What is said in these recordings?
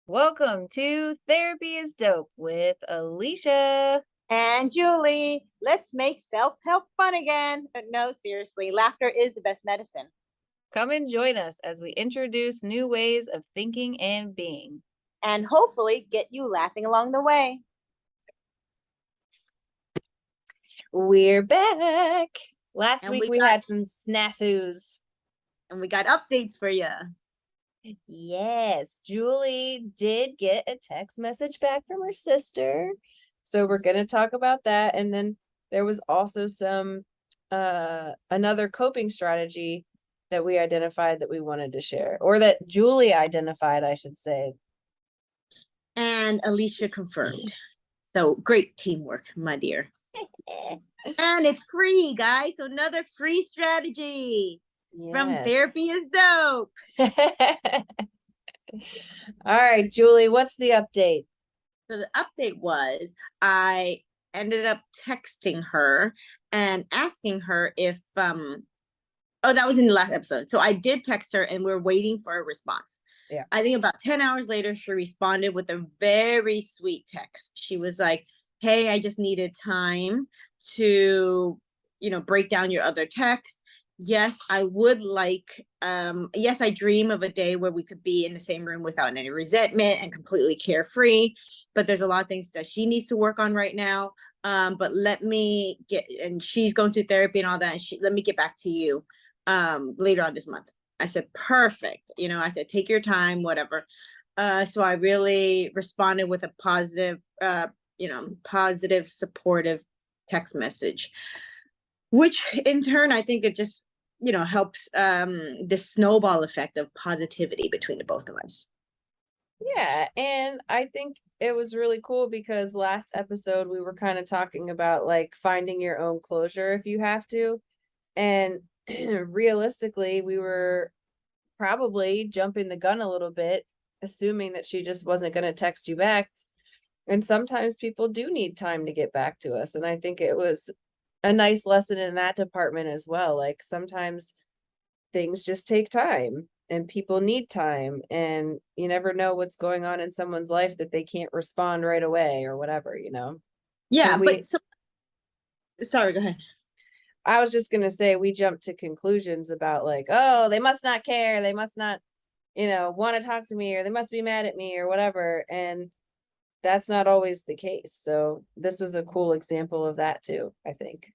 Welcome to Therapy is Dope with Alicia. And Julie, let's make self-help fun again. No, seriously, laughter is the best medicine. Come and join us as we introduce new ways of thinking and being. And hopefully get you laughing along the way. We're back. Last And week we we got had some snafus. and we got updates for you. Yes, Julie did get a text message back from her sister. So we're going to talk about that, and then there was also some another coping strategy that we identified that we wanted to share, or that Julie identified, I should say. And Alicia confirmed. So great teamwork, my dear. And it's free, guys. So another free strategy from Yes. Therapy is Dope. All right, Julie, what's the update? So the update was I ended up texting her and asking her if oh, that was in the last episode. So I did text her and we're waiting for a response. Yeah. I think about 10 hours later, she responded with a very sweet text. She was like, hey, I just needed time to, break down your other text. Yes, I would like, yes, I dream of a day where we could be in the same room without any resentment and completely carefree. But there's a lot of things that she needs to work on right now. But let me get, and she's going through therapy and all that. Let me get back to you later on this month. I said, perfect. I said, take your time, whatever. So I really responded with a positive, supportive text message, which in turn, I think it just, helps the snowball effect of positivity between the both of us. Yeah, and I think it was really cool because last episode we were kind of talking about like finding your own closure if you have to. And realistically, we were probably jumping the gun a little bit, assuming that she just wasn't going to text you back. And sometimes people do need time to get back to us. And I think it was a nice lesson in that department as well. Like sometimes things just take time and people need time, and you never know what's going on in someone's life that they can't respond right away or whatever. Yeah, And but sorry, go ahead. I was just going to say, we jumped to conclusions about like, oh, they must not care. They must not, want to talk to me, or they must be mad at me or whatever. And that's not always the case. So this was a cool example of that too, I think.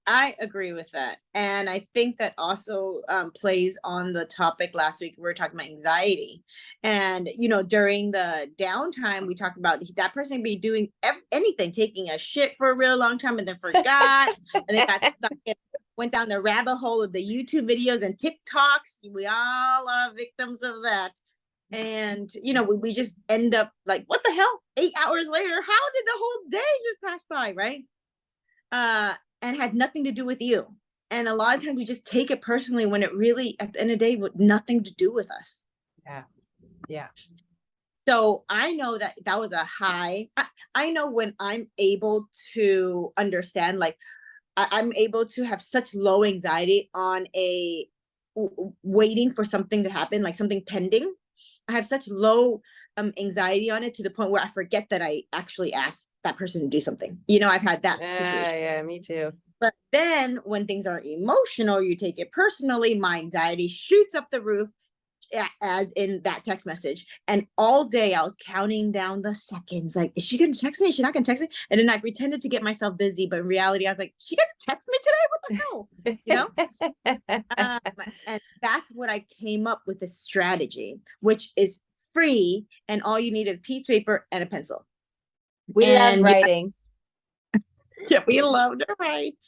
I agree with that. And I think that also plays on the topic last week. We were talking about anxiety. And, during the downtime, we talked about that person be doing anything, taking a shit for a real long time and then forgot. And they got stuck went down the rabbit hole of the YouTube videos and TikToks. We all are victims of that. And, we just end up like, what the hell? 8 hours later, how did the whole day just pass by, right? And had nothing to do with you. And a lot of times we just take it personally when it really, at the end of the day, with nothing to do with us. Yeah. Yeah. So I know that was a high. I know when I'm able to understand, like I'm able to have such low anxiety on waiting for something to happen, like something pending. I have such low anxiety on it to the point where I forget that I actually asked that person to do something. I've had that situation. Yeah, me too. But then when things are emotional, you take it personally, my anxiety shoots up the roof, as in that text message. And all day I was counting down the seconds. Like, is she going to text me? Is she not going to text me? And then I pretended to get myself busy. But in reality, I was like, she going to text me today? What the hell? And that's what I came up with, this strategy, which is free. And all you need is piece of paper and a pencil. We love And writing. yeah, we love to write.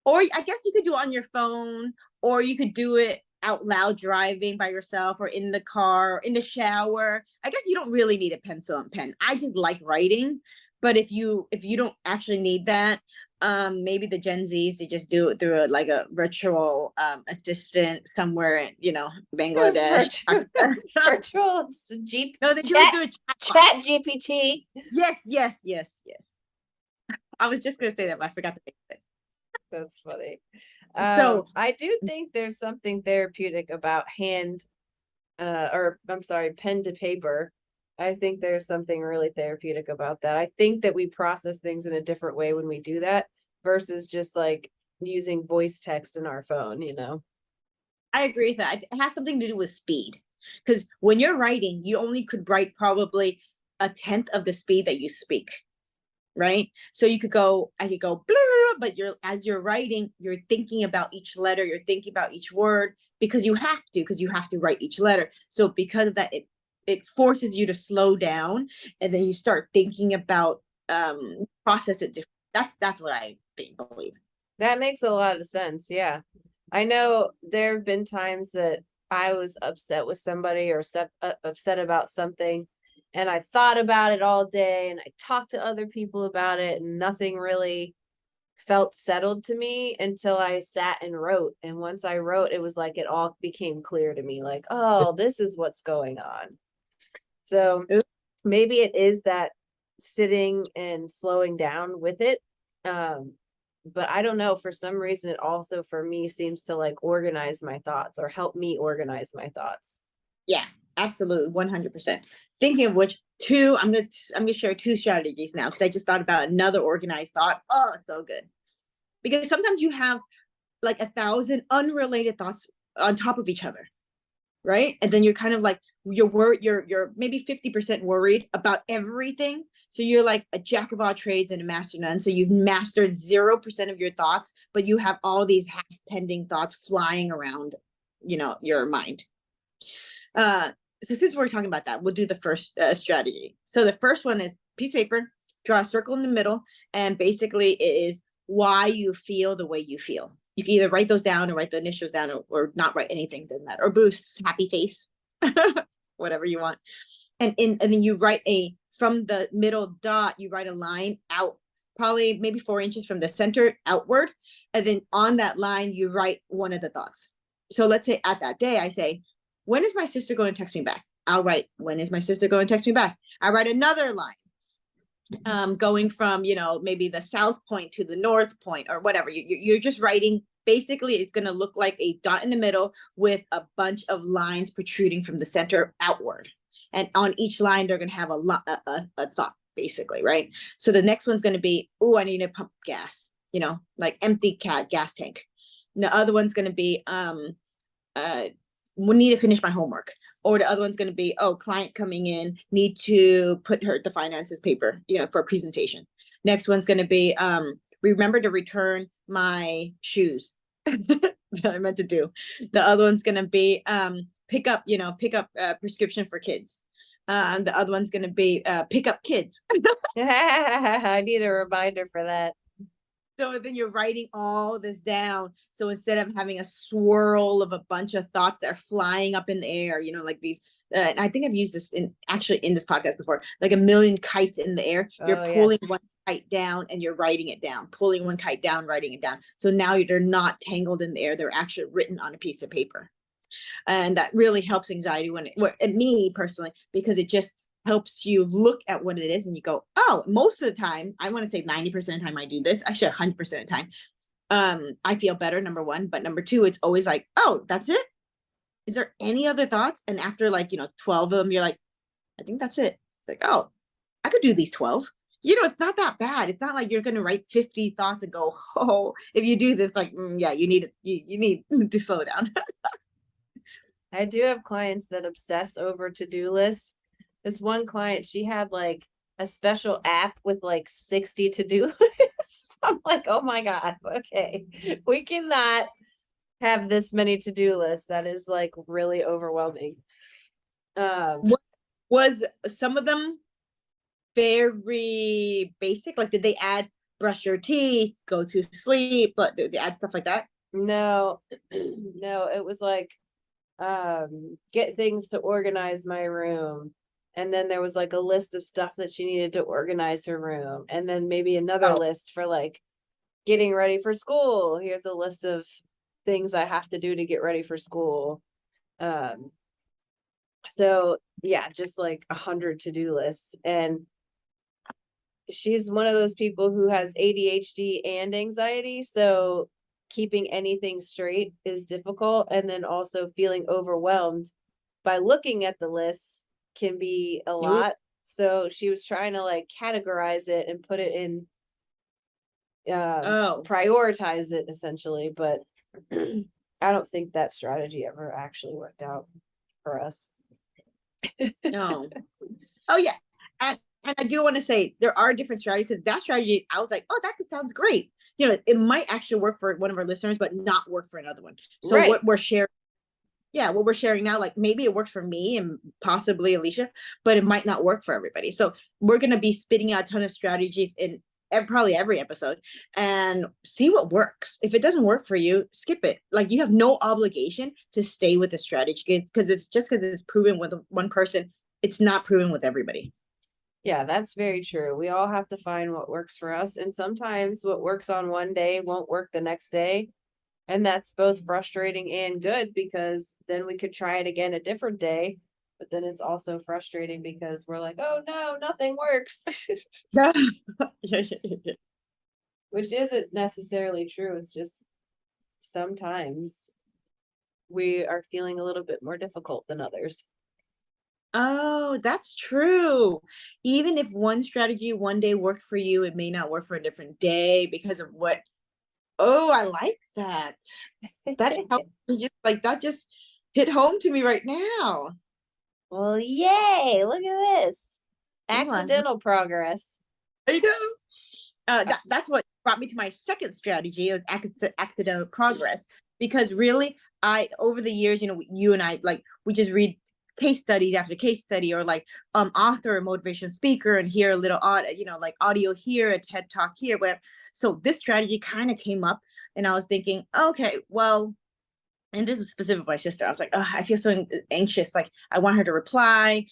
Or I guess you could do it on your phone, or you could do it out loud driving by yourself, or in the car, or in the shower. I guess you don't really need a pencil and pen. I just like writing, but if you don't actually need that, maybe the Gen Zs, they just do it through a virtual assistant somewhere in Bangladesh. Virtual No, they do it through a chat GPT. Yes. I was just gonna say that, but I forgot to say it. That's funny. So I do think there's something therapeutic about pen to paper. I think there's something really therapeutic about that. I think that we process things in a different way when we do that versus just like using voice text in our phone, you know? I agree with that. It has something to do with speed. Because when you're writing, you only could write probably a tenth of the speed that you speak, right? So I could go, blah, but as you're writing, you're thinking about each letter, you're thinking about each word because you have to write each letter. So because of that, it forces you to slow down, and then you start thinking about process it different. That's what I think, believe. That makes a lot of sense. Yeah. I know there have been times that I was upset with somebody or upset about something, and I thought about it all day and I talked to other people about it, and nothing really felt settled to me until I sat and wrote. And once I wrote, it was like it all became clear to me like, oh, this is what's going on. So maybe it is that sitting and slowing down with it. Um, but I don't know, for some reason it also for me seems to like organize my thoughts or help me organize my thoughts. Yeah, absolutely, 100%. Thinking of which, two, I'm gonna share two strategies now because I just thought about another organized thought. Oh, it's so good. Because sometimes you have like 1,000 unrelated thoughts on top of each other, right? And then you're kind of like you're worried, you're maybe 50% worried about everything. So you're like a jack of all trades and a master none. So you've mastered 0% of your thoughts, but you have all these half pending thoughts flying around, your mind. Uh, so since we're talking about that, we'll do the first strategy. So the first one is piece of paper, draw a circle in the middle, and basically it is why you feel the way you feel. You can either write those down or write the initials down, or not write anything, doesn't matter. Or Bruce, happy face, whatever you want. And then you write from the middle dot, you write a line out, probably maybe 4 inches from the center outward. And then on that line, you write one of the thoughts. So let's say at that day, I say, when is my sister going to text me back? I'll write, when is my sister going to text me back? I write another line, going from, maybe the south point to the north point or whatever. You're just writing. Basically, it's going to look like a dot in the middle with a bunch of lines protruding from the center outward. And on each line, they're going to have a thought, basically, right? So the next one's going to be, oh, I need to pump gas, like empty gas tank. And the other one's going to be, we need to finish my homework. Or the other one's going to be, oh, client coming in, need to put the finances paper, for a presentation. Next one's going to be, remember to return my shoes that I meant to do. The other one's going to be, pick up prescription for kids. The other one's going to be, pick up kids. I need a reminder for that. So then you're writing all this down. So instead of having a swirl of a bunch of thoughts that are flying up in the air, like these, and I think I've used this in this podcast before, like a million kites in the air, you're pulling one kite down and you're writing it down, pulling one kite down, writing it down. So now they're not tangled in the air. They're actually written on a piece of paper. And that really helps anxiety and me personally, because it just helps you look at what it is and you go, oh, most of the time, I want to say 90% of the time I do this, actually 100% of the time, I feel better, number one. But number two, it's always like, oh, that's it? Is there any other thoughts? And after 12 of them, you're like, I think that's it. It's like, oh, I could do these 12. It's not that bad. It's not like you're going to write 50 thoughts and go, oh, if you do this, like, yeah, you need to slow down. I do have clients that obsess over to-do lists. This one client, she had like a special app with like 60 to-do lists. I'm like, oh my God, okay. We cannot have this many to-do lists. That is like really overwhelming. Was some of them very basic? Like, did they add brush your teeth, go to sleep, but did they add stuff like that? No, no, it was like get things to organize my room. And then there was like a list of stuff that she needed to organize her room. And then maybe another list for like getting ready for school. Here's a list of things I have to do to get ready for school. So yeah, just like 100 to-do lists. And she's one of those people who has ADHD and anxiety. So keeping anything straight is difficult. And then also feeling overwhelmed by looking at the lists can be a You- lot. So she was trying to like categorize it and put it in Oh, prioritize it essentially, but I don't think that strategy ever actually worked out for us. no. Oh yeah. And I do want to say there are different strategies because that strategy, I was like, oh, that sounds great. You know, it might actually work for one of our listeners, but not work for another one. So Right. what we're sharing, yeah, what we're sharing now, like maybe it works for me and possibly Alicia, but it might not work for everybody. So we're gonna be spitting out a ton of strategies in probably every episode and see what works. If it doesn't work for you, skip it. Like you have no obligation to stay with the strategy because it's just because it's proven with one person, it's not proven with everybody. Yeah, that's very true. We all have to find what works for us. And sometimes what works on one day won't work the next day. And that's both frustrating and good because then we could try it again a different day. But then it's also frustrating because we're like, oh no, nothing works, Yeah, yeah, yeah. which isn't necessarily true. It's just sometimes we are feeling a little bit more difficult than others. Oh, that's true. Even if one strategy one day worked for you, it may not work for a different day because of what. Oh, I like that. That helped me just like that just hit home to me right now. Well, yay, look at this. Yeah, Accidental progress. there you go. Uh, That's what brought me to my second strategy is accidental progress because really I over the years, you know, you and I like we just read case studies after case study or like author or motivation speaker and hear a little you know, like audio here, a TED talk here, whatever. So this strategy kind of came up and I was thinking, okay, well, and this is specific to my sister. I was like, oh, I feel so anxious. Like I want her to reply.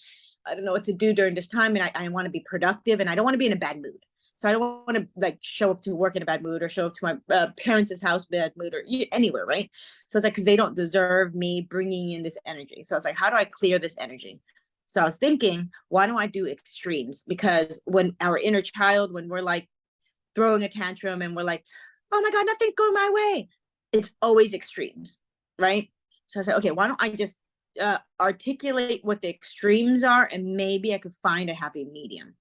I don't know what to do during this time. And I want to be productive and I don't want to be in a bad mood. So I don't want to like show up to work in a bad mood or show up to my parents' house bad mood or anywhere, right? So it's like, because they don't deserve me bringing in this energy. So I was like, how do I clear this energy? So I was thinking, why don't I do extremes? Because when our inner child, when we're like throwing a tantrum and we're like, oh my God, nothing's going my way, it's always extremes, right? So I said, okay, why don't I just articulate what the extremes are and maybe I could find a happy medium.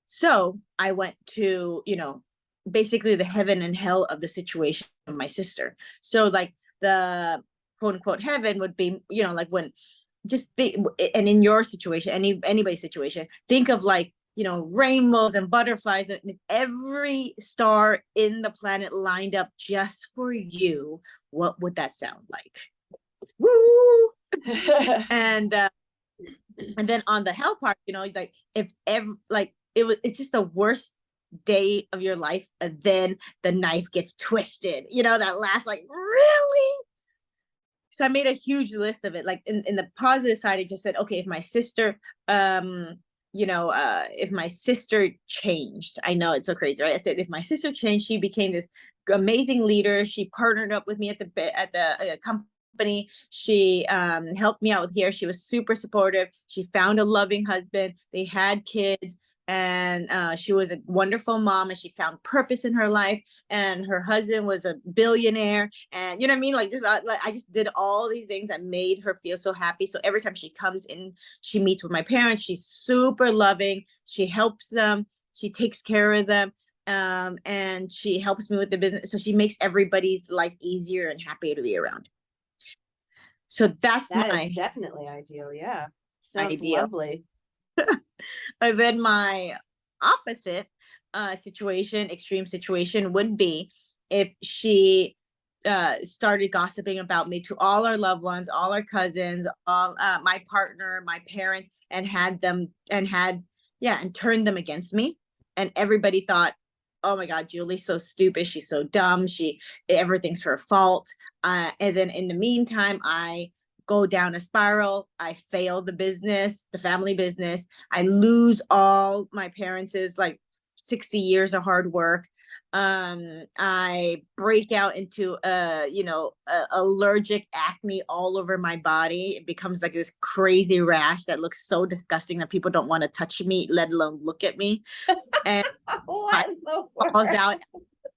So I went to, you know, basically the heaven and hell of the situation of my sister. So like the quote unquote heaven would be, you know, like when just think, and in your situation, anybody's situation, think of like, you know, rainbows and butterflies, and if every star in the planet lined up just for you, what would that sound like? Woo! And and then on the hell part, you know, like if ever like it's just the worst day of your life, and then the knife gets twisted, you know, that last like really. So I made a huge list of it. Like in the positive side, I just said, okay, if my sister, you know, if my sister changed, I know it's so crazy, right? I said, if my sister changed, she became this amazing leader. She partnered up with me at the company. She helped me out with here. She was super supportive. She found a loving husband. They had kids and she was a wonderful mom and she found purpose in her life and her husband was a billionaire and you know what I mean, like just like I just did all these things that made her feel so happy. So every time she comes in, she meets with my parents, she's super loving, she helps them, she takes care of them, and she helps me with the business, so she makes everybody's life easier and happier to be around. So that's that is my definitely ideal. Yeah. Sounds ideal. lovely. And then my opposite situation, extreme situation, would be if she started gossiping about me to all our loved ones, all our cousins, all my partner, my parents, and had them and had yeah, and turned them against me. And everybody thought, oh my God, Julie's so stupid. She's so dumb. She everything's her fault. And then in the meantime, I go down a spiral. I fail the business, the family business. I lose all my parents' like 60 years of hard work. I break out into you know, allergic acne all over my body. It becomes like this crazy rash that looks so disgusting that people don't want to touch me, let alone look at me. And What in the falls world? out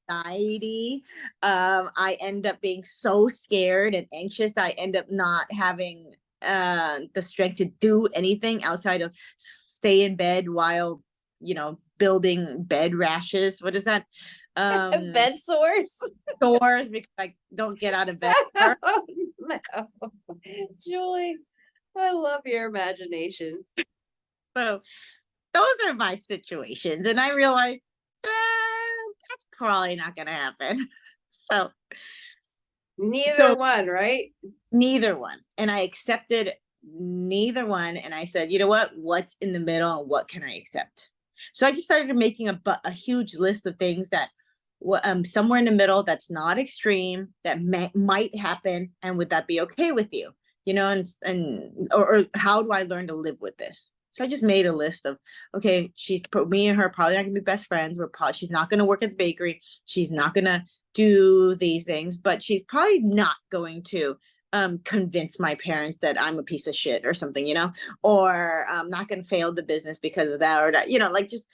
anxiety. I end up being so scared and anxious. I end up not having the strength to do anything outside of stay in bed while, building bed rashes. What is that? Bed sores. Sores because I don't get out of bed. Oh, no. Julie, I love your imagination. So those are my situations. And I realized that's probably not going to happen. So, Neither so one, right? neither one. And I accepted neither one. And I said, you know what? What's in the middle and what can I accept? So I just started making a huge list of things that somewhere in the middle that's not extreme that might happen, and would that be okay with you, or how do I learn to live with this? So I just made a list of, okay, me and her probably not gonna be best friends. She's not gonna work at the bakery, she's not gonna do these things, but she's probably not going to convince my parents that I'm a piece of shit or something, or I'm not going to fail the business because of that, or that, like just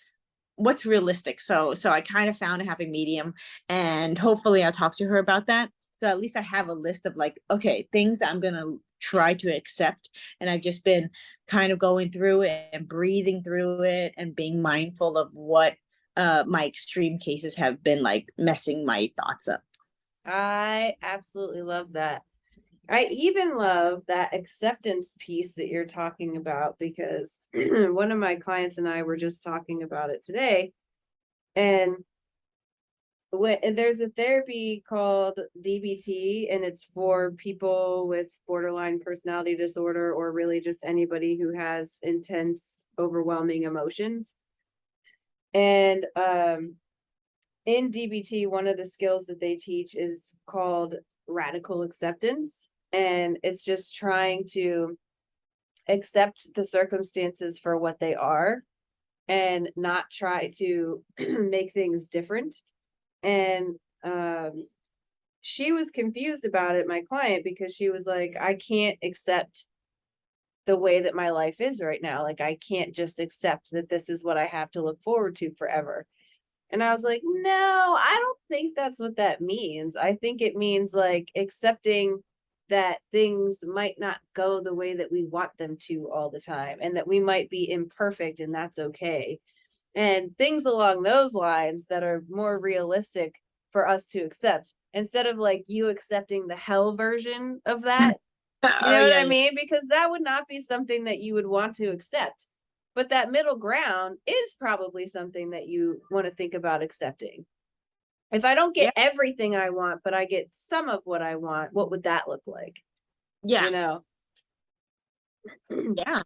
what's realistic. So I kind of found a happy medium, and hopefully I'll talk to her about that. So at least I have a list of like, okay, things that I'm going to try to accept. And I've just been kind of going through it and breathing through it and being mindful of what my extreme cases have been like messing my thoughts up. I absolutely love that. I even love that acceptance piece that you're talking about, because one of my clients and I were just talking about it today. And there's a therapy called DBT, and it's for people with borderline personality disorder, or really just anybody who has intense, overwhelming emotions. And in DBT, one of the skills that they teach is called radical acceptance. And it's just trying to accept the circumstances for what they are and not try to make things different. And she was confused about it, my client, because she was like, I can't accept the way that my life is right now. Like, I can't just accept that this is what I have to look forward to forever. And I was like, no, I don't think that's what that means. I think it means like accepting that things might not go the way that we want them to all the time, and that we might be imperfect, and that's okay. And things along those lines that are more realistic for us to accept, instead of like you accepting the hell version of that. You Oh know what yeah, I yeah, mean? Because that would not be something that you would want to accept. But that middle ground is probably something that you want to think about accepting. If I don't get yeah, everything I want, but I get some of what I want, what would that look like? yeah, You know? yeah.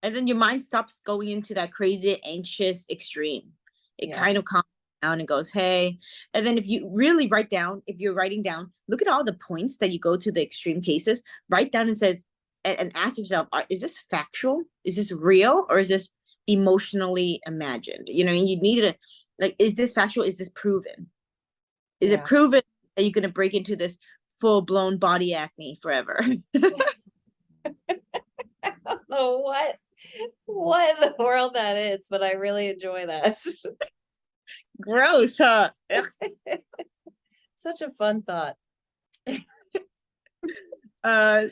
And then your mind stops going into that crazy anxious extreme. It Yeah. kind of calms down and goes, hey. And then if you really write down, if you're writing down, look at all the points that you go to the extreme cases, write down and says, and ask yourself, is this factual? Is this real? Or is this emotionally imagined? You need to, like, is this factual? Is this proven? Is it Yeah. proven that you're going to break into this full blown body acne forever? Oh, what in the world that is, but I really enjoy that. Gross, huh? Such a fun thought. Yeah,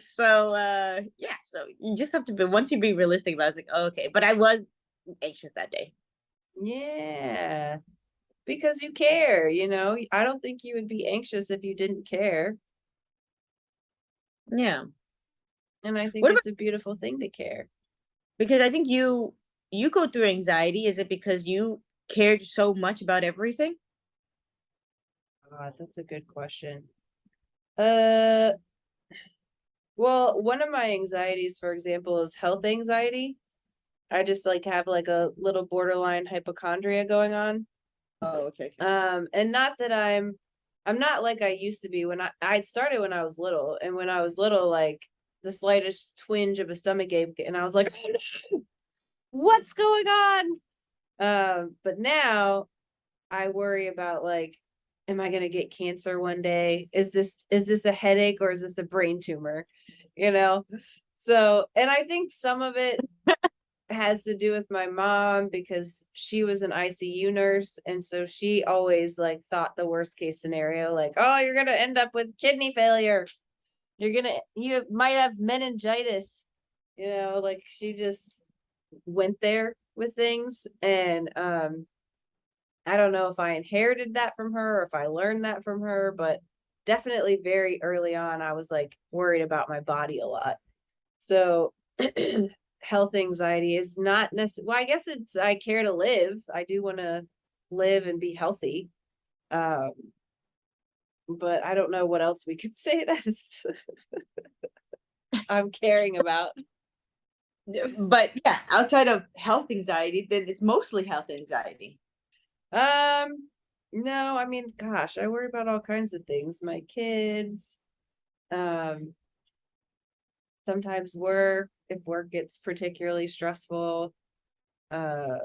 so you just have to be, once you be realistic about it, it's like, oh, okay, but I was anxious that day. Yeah. Because you care, you know? I don't think you would be anxious if you didn't care. Yeah. And I think What about, it's a beautiful thing to care. because I think you go through anxiety, is it because you cared so much about everything? God, that's a good question. Uh, well, one of my anxieties, for example, is health anxiety. I just like have like a little borderline hypochondria going on. Oh, okay. And not that I'm not like I used to be when I started when I was little, and when I was little, like the slightest twinge of a stomach ache, and I was like, oh, no, what's going on? But now I worry about like, am I gonna get cancer one day? Is this a headache, or is this a brain tumor? You know? So, and I think some of it has to do with my mom, because she was an ICU nurse, and so she always like thought the worst case scenario, like, oh, you're gonna end up with kidney failure. you might have meningitis, like she just went there with things. And I don't know if I inherited that from her or if I learned that from her, but definitely very early on, I was like worried about my body a lot. So health anxiety is not necessarily, well, I guess it's, I care to live. I do want to live and be healthy. Um, but I don't know what else we could say that's I'm caring about. But yeah, outside of health anxiety, then it's mostly health anxiety. Um, no, I mean, gosh, I worry about all kinds of things. My kids, um, sometimes work, if work gets particularly stressful. Uh,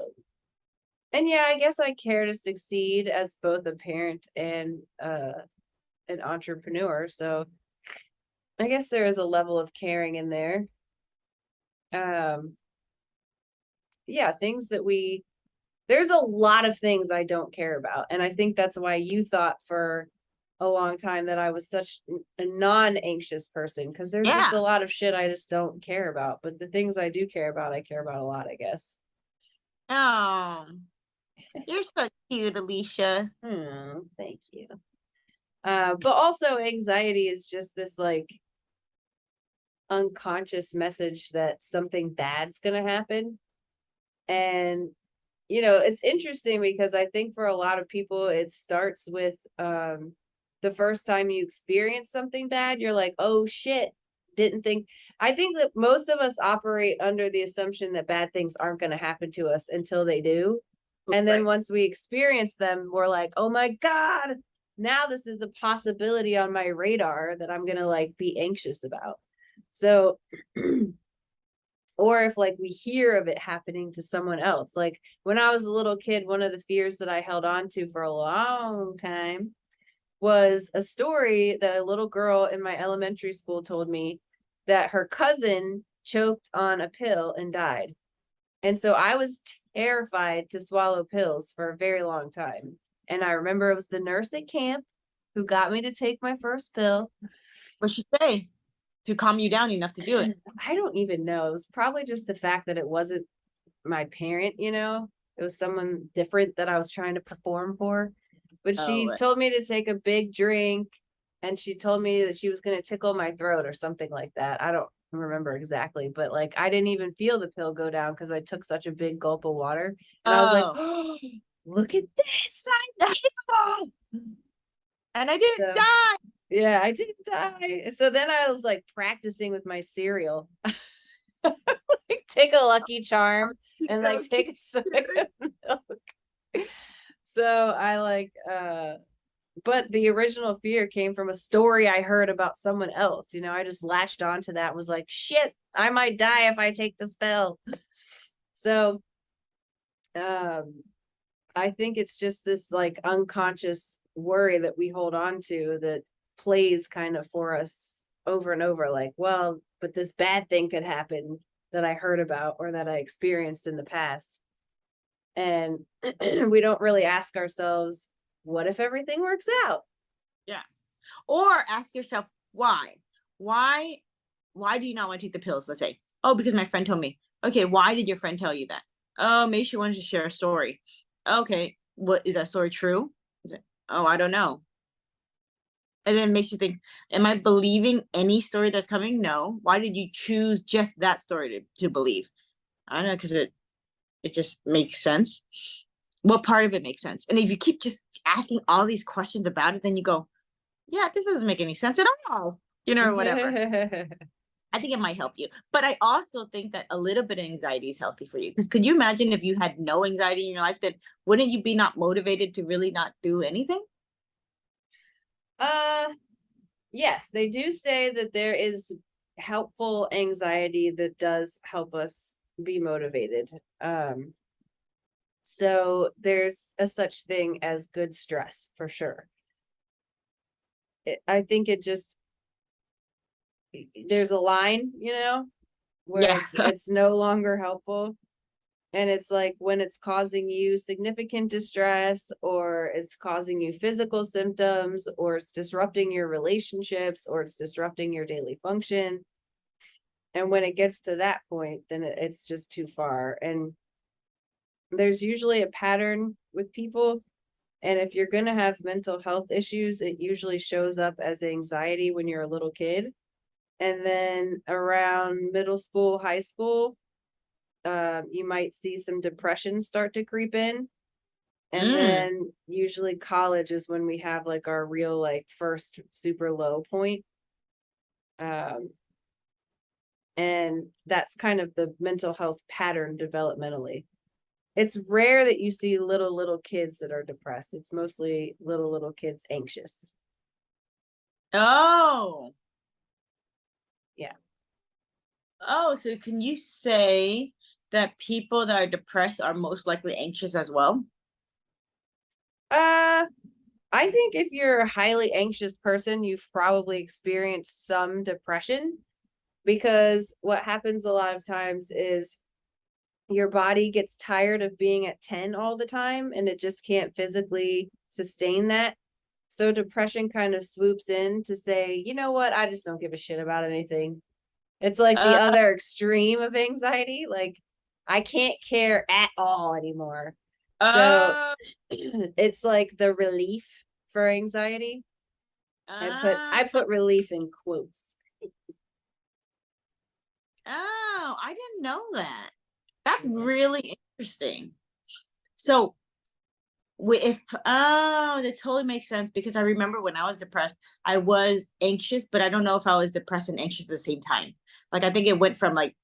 and yeah, I guess I care to succeed as both a parent and an entrepreneur. So I guess there is a level of caring in there. Um, yeah, things that we there's a lot of things I don't care about. And I think that's why you thought for a long time that I was such a non-anxious person, because there's just a Yeah. lot of shit I just don't care about. But the things I do care about, I care about a lot, I guess. Oh, you're so cute, Alicia. Thank you. But also anxiety is just this like unconscious message that something bad's gonna happen. And it's interesting because I think for a lot of people it starts with the first time you experience something bad, you're like, "Oh shit, didn't think." I think that most of us operate under the assumption that bad things aren't going to happen to us until they do. And then Right. once we experience them, we're like, "Oh my god, now this is a possibility on my radar that I'm going to like be anxious about." So or if like we hear of it happening to someone else. Like when I was a little kid, one of the fears that I held on to for a long time was a story that a little girl in my elementary school told me that her cousin choked on a pill and died. And so I was terrified to swallow pills for a very long time. And I remember it was the nurse at camp who got me to take my first pill. What'd she say to calm you down enough to do it? I don't even know. It was probably just the fact that it wasn't my parent, it was someone different that I was trying to perform for. But Oh, she right. told me to take a big drink and she told me that she was going to tickle my throat or something like that. I don't remember exactly, but like I didn't even feel the pill go down because I took such a big gulp of water. And I was like, Oh, oh, look at this. I'm evil. and I didn't So, die. yeah, I didn't die. So then I was like practicing with my cereal. Like take a Lucky I'm Charm and like so take a swig of milk. So I like but the original fear came from a story I heard about someone else. I just latched onto that, was like, shit, I might die if I take this pill. So um I think it's just this like unconscious worry that we hold on to that plays kind of for us over and over, like, well, but this bad thing could happen that I heard about or that I experienced in the past. And we don't really ask ourselves, what if everything works out? Yeah. Or ask yourself why. Why why do you not want to take the pills? Let's say, oh, because my friend told me. Okay, why did your friend tell you that? Oh, maybe she wanted to share a story. Okay, what is that story true? Oh, I don't know. And then it makes you think, am I believing any story that's coming? No. Why did you choose just that story to believe? I don't know, because it just makes sense. What part of it makes sense? And if you keep just asking all these questions about it, then you go, yeah, this doesn't make any sense at all, or whatever. I think it might help you. But I also think that a little bit of anxiety is healthy for you. Because could you imagine if you had no anxiety in your life, then wouldn't you be not motivated to really not do anything? uh yes, they do say that there is helpful anxiety that does help us be motivated. So there's a such thing as good stress for sure. I think it just there's a line, where Yeah. it's no longer helpful. And it's like when it's causing you significant distress, or it's causing you physical symptoms, or it's disrupting your relationships, or it's disrupting your daily function. And when it gets to that point, then it's just too far. And there's usually a pattern with people. And if you're going to have mental health issues, it usually shows up as anxiety when you're a little kid. And then around middle school, high school, you might see some depression start to creep in. And Mm. then usually college is when we have like our real, like, first super low point. Um, and that's kind of the mental health pattern developmentally. It's rare that you see little kids that are depressed. It's mostly little kids anxious. Oh. Yeah. Oh, so can you say that people that are depressed are most likely anxious as well? Uh, I think if you're a highly anxious person, you've probably experienced some depression, because what happens a lot of times is your body gets tired of being at 10 all the time and it just can't physically sustain that. So depression kind of swoops in to say, you know what, I just don't give a shit about anything. It's like the Uh, other extreme of anxiety. Like, I can't care at all anymore. So uh, it's like the relief for anxiety. uh, I put relief in quotes. oh, I didn't know that. That's Yeah. really interesting. So, if that totally makes sense because I remember when I was depressed, I was anxious, but I don't know if I was depressed and anxious at the same time. Like I think it went from like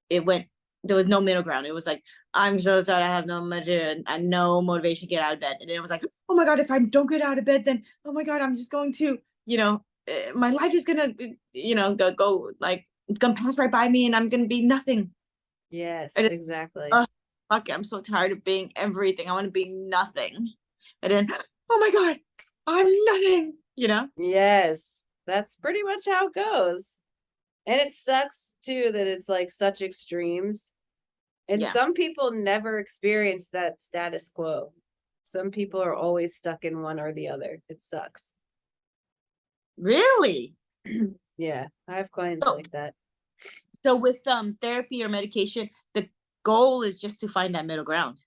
it went there was no middle ground. It was like, I'm so sad I have no motivation and no motivation to get out of bed. And then it was like, oh my God, if I don't get out of bed, then oh my God, I'm just going to, my life is gonna, go like it's gonna pass right by me and I'm gonna be nothing. Yes, And then, exactly. oh, fuck, I'm so tired of being everything. I want to be nothing. And then, oh my God, I'm nothing, Yes, that's pretty much how it goes. And it sucks too that it's like such extremes. And Yeah. some people never experience that status quo. Some people are always stuck in one or the other. It sucks. Really? Yeah, I have clients So, like that. so with therapy or medication, the goal is just to find that middle ground.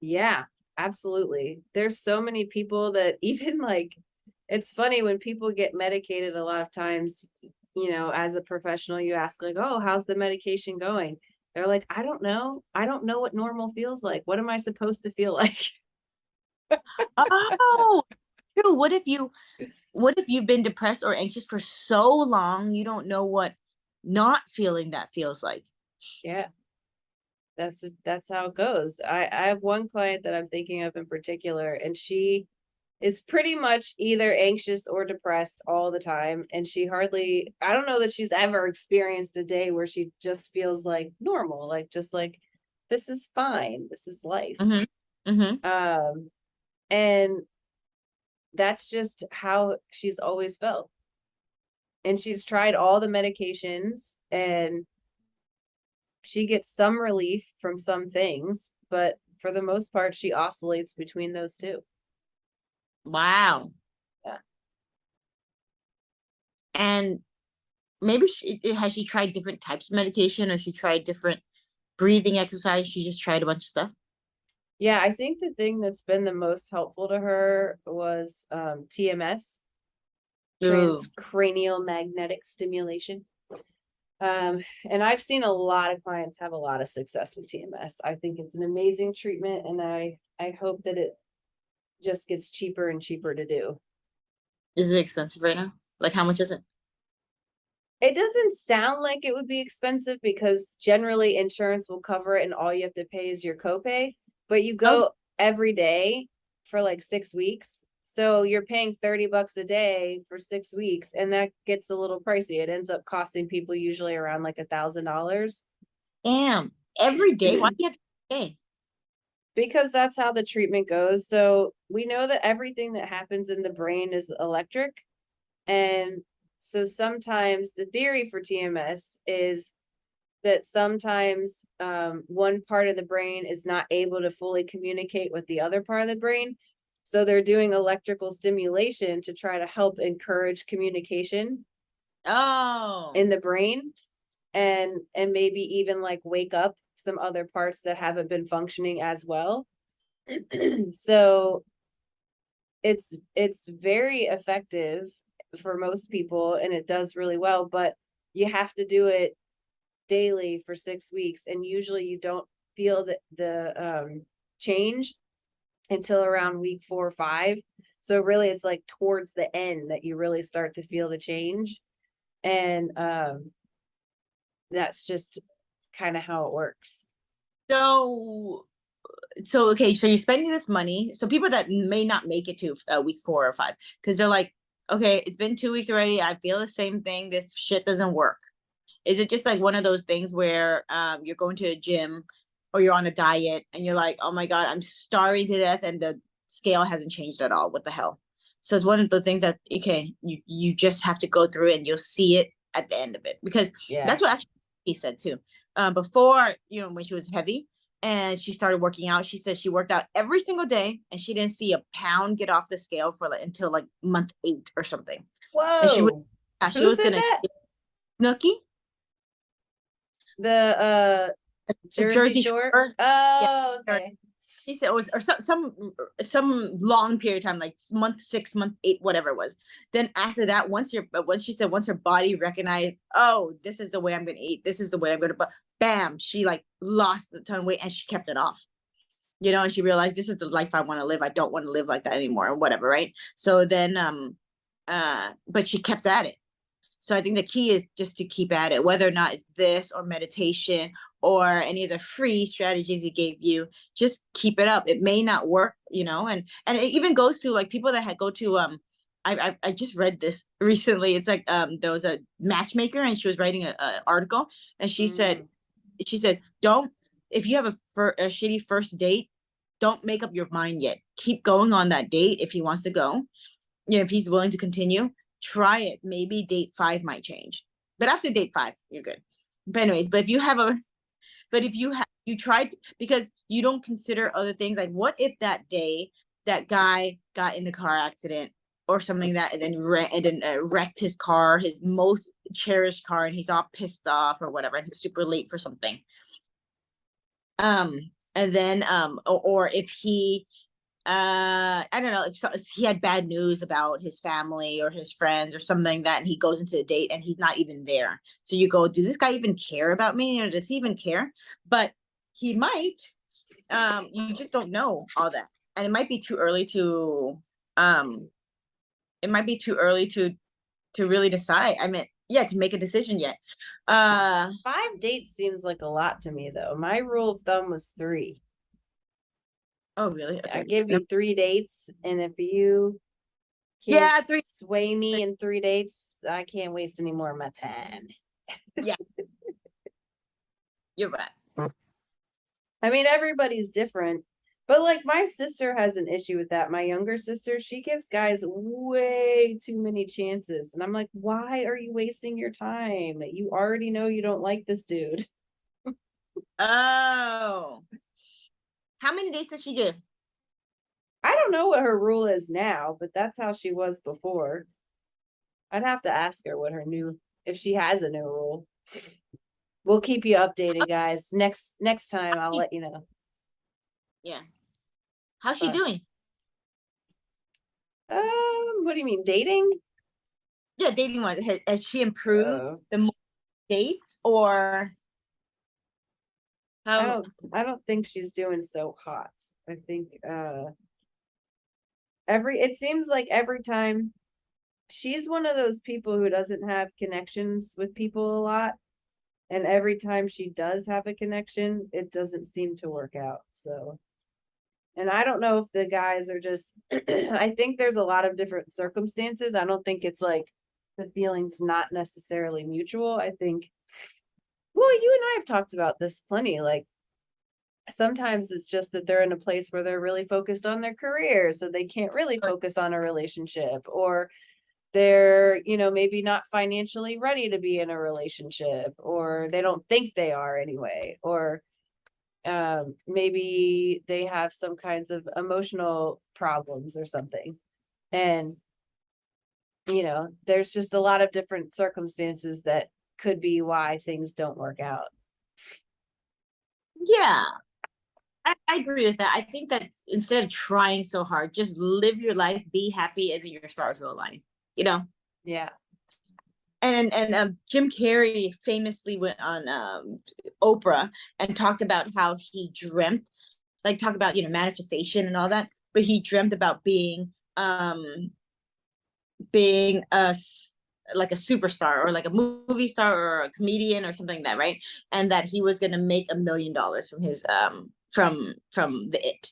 Yeah, absolutely. There's so many people that even like, it's funny when people get medicated a lot of times, as a professional, you ask like, "Oh, how's the medication going?" They're like, "I don't know. I don't know what normal feels like. What am I supposed to feel like?" Oh, true. What if you've been depressed or anxious for so long you don't know what not feeling that feels like? Yeah, that's how it goes. I have one client that I'm thinking of in particular, and she is pretty much either anxious or depressed all the time. And she hardly, I don't know that she's ever experienced a day where she just feels like normal, like just like, this is fine, this is life. Mm-hmm. Mm-hmm. Um, and that's just how she's always felt. And she's tried all the medications and she gets some relief from some things, but for the most part, she oscillates between those two. Wow. Yeah. And maybe has she tried different types of medication or she tried different breathing exercise? She just tried a bunch of stuff. Yeah, I think the thing that's been the most helpful to her was TMS, Ooh. transcranial magnetic stimulation. And I've seen a lot of clients have a lot of success with TMS. I think it's an amazing treatment, and I hope that it just gets cheaper and cheaper to do. Is it expensive right now? Like how much is it? It doesn't sound like it would be expensive because generally insurance will cover it and all you have to pay is your copay, but you Okay. go every day for like 6 weeks. So you're paying $30 a day for 6 weeks, and that gets a little pricey. It ends up costing people usually around like $1,000 Damn. Every day? Why do you have to pay? because that's how the treatment goes. So we know that everything that happens in the brain is electric. And so sometimes the theory for TMS is that sometimes one part of the brain is not able to fully communicate with the other part of the brain. So they're doing electrical stimulation to try to help encourage communication Oh. in the brain, and maybe even like wake up some other parts that haven't been functioning as well. So it's very effective for most people and it does really well, but you have to do it daily for 6 weeks, and usually you don't feel the change until around week 4 or 5. So really it's like towards the end that you really start to feel the change. And that's just kind of how it works. So okay, so you're spending this money. So people that may not make it to week 4 or 5, because they're like, okay, it's been 2 weeks already. I feel the same thing. This shit doesn't work. Is it just like one of those things where you're going to a gym or you're on a diet and you're like, oh my God, I'm starving to death and the scale hasn't changed at all? What the hell? So it's one of those things that, okay, you just have to go through it and you'll see it at the end of it. Because Yeah. that's what actually he said too. Before, when she was heavy and she started working out, she said she worked out every single day and she didn't see a pound get off the scale for like until like month 8 or something. And Whoa. she Who was said gonna that? Snooki, The the Jersey Jersey Shore? Shore. Yeah, Oh, okay. he said it was, or some long period of time, like month 6, month 8, whatever it was. Then after that, once she said once her body recognized, oh, this is the way I'm gonna eat, this is the way I'm gonna, but bam, she like lost a ton of weight and she kept it off. And she realized this is the life I want to live. I don't want to live like that anymore, or whatever, right? So then, but she kept at it. So I think the key is just to keep at it, whether or not it's this or meditation or any of the free strategies we gave you. Just keep it up. It may not work, and it even goes to like people that go to I just read this recently. It's like there was a matchmaker and she was writing a article and Mm. she said don't, if you have a shitty first date, don't make up your mind yet. Keep going on that date if he wants to go, if he's willing to continue, try it. Maybe date 5 might change. But after date 5, you're good. But anyways, but if you tried, because you don't consider other things, like what if that day that guy got in a car accident or something, that and then wrecked his car, his most cherished car, and he's all pissed off or whatever, and he's super late for something. Um, and then or if he I don't know, if he had bad news about his family or his friends or something like that, and he goes into a date and he's not even there. So you go, do this guy even care about me? Does he even care? But he might. You just don't know all that, and it might be too early to. It might be too early to really decide. I mean, yeah, to make a decision yet. 5 dates seems like a lot to me, though. My rule of thumb was 3. Oh, really? I Okay. give you 3 dates, and if you can't Yeah, 3. sway me in 3 dates, I can't waste any more of my time. Yeah, you're right. I mean, everybody's different, but like my sister has an issue with that. My younger sister, she gives guys way too many chances. And I'm like, why are you wasting your time? You already know you don't like this dude. Oh, how many dates did she give? I don't know what her rule is now, but that's how she was before. I'd have to ask her what her new, if she has a new rule. We'll keep you updated, guys. Next time I'll let you know. Yeah. How's she But doing? what do you mean, dating? Yeah, dating wise, has she improved Uh, the more dates, or I how? don't I don't think she's doing so hot. I think it seems like every time she's one of those people who doesn't have connections with people a lot, and every time she does have a connection, it doesn't seem to work out. So, and I don't know if the guys are just I think there's a lot of different circumstances. I don't think it's like the feeling's not necessarily mutual. I think, well, you and I have talked about this plenty. Like sometimes it's just that they're in a place where they're really focused on their career, so they can't really focus on a relationship. Or they're, maybe not financially ready to be in a relationship, or they don't think they are anyway, or maybe they have some kinds of emotional problems or something. And, there's just a lot of different circumstances that could be why things don't work out. Yeah, I agree with that. I think that instead of trying so hard, just live your life, be happy, and then your stars will align. You know. Yeah. And Jim Carrey famously went on Oprah and talked about how he dreamt, like talk about manifestation and all that, but he dreamt about being like a superstar or like a movie star or a comedian or something like that, right? And that he was going to make $1 million from his from the it.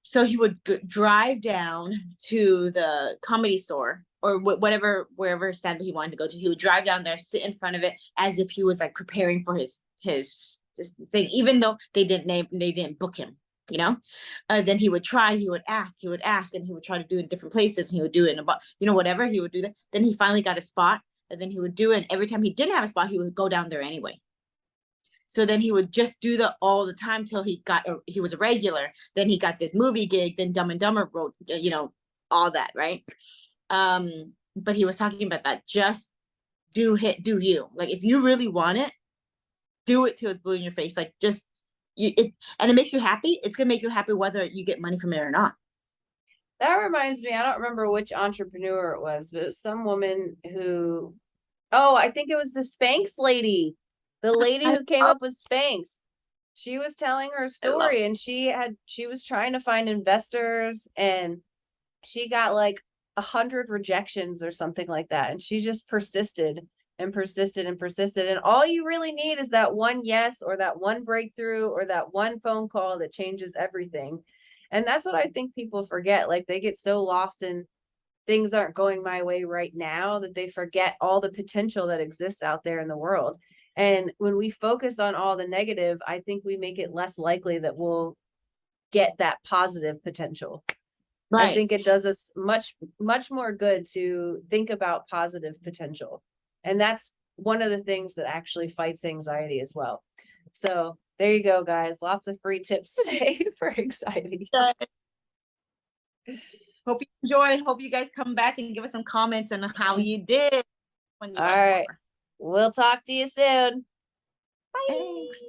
So he would drive down to the comedy store or whatever, wherever stand he wanted to go to. He would drive down there, sit in front of it as if he was like preparing for his thing, even though they didn't book him. Then he would try, he would ask, and he would try to do it in different places. And he would do it in whatever he would do that. Then he finally got a spot, and then he would do it. And every time he didn't have a spot, he would go down there anyway. So then he would just do that all the time till he was a regular. Then he got this movie gig. Then Dumb and Dumber wrote, all that, right? But he was talking about that. Just do you. Like if you really want it, do it till it's blue in your face. Like just and it makes you happy. It's gonna make you happy whether you get money from it or not. That reminds me, I don't remember which entrepreneur it was, but it was some woman who, oh, I think it was the Spanx lady, the lady I who came love, up with Spanx. She was telling her I love. story, and she was trying to find investors, and she got like 100 rejections or something like that. And she just persisted and persisted and persisted. And all you really need is that one yes, or that one breakthrough, or that one phone call that changes everything. And that's what I think people forget. Like they get so lost in things aren't going my way right now that they forget all the potential that exists out there in the world. And when we focus on all the negative, I think we make it less likely that we'll get that positive potential. I Right. think it does us much, much more good to think about positive potential. And that's one of the things that actually fights anxiety as well. So there you go, guys. Lots of free tips today for anxiety. Hope you enjoyed. Hope you guys come back and give us some comments on how you did when you All got right. more. We'll talk to you soon. Bye. Thanks.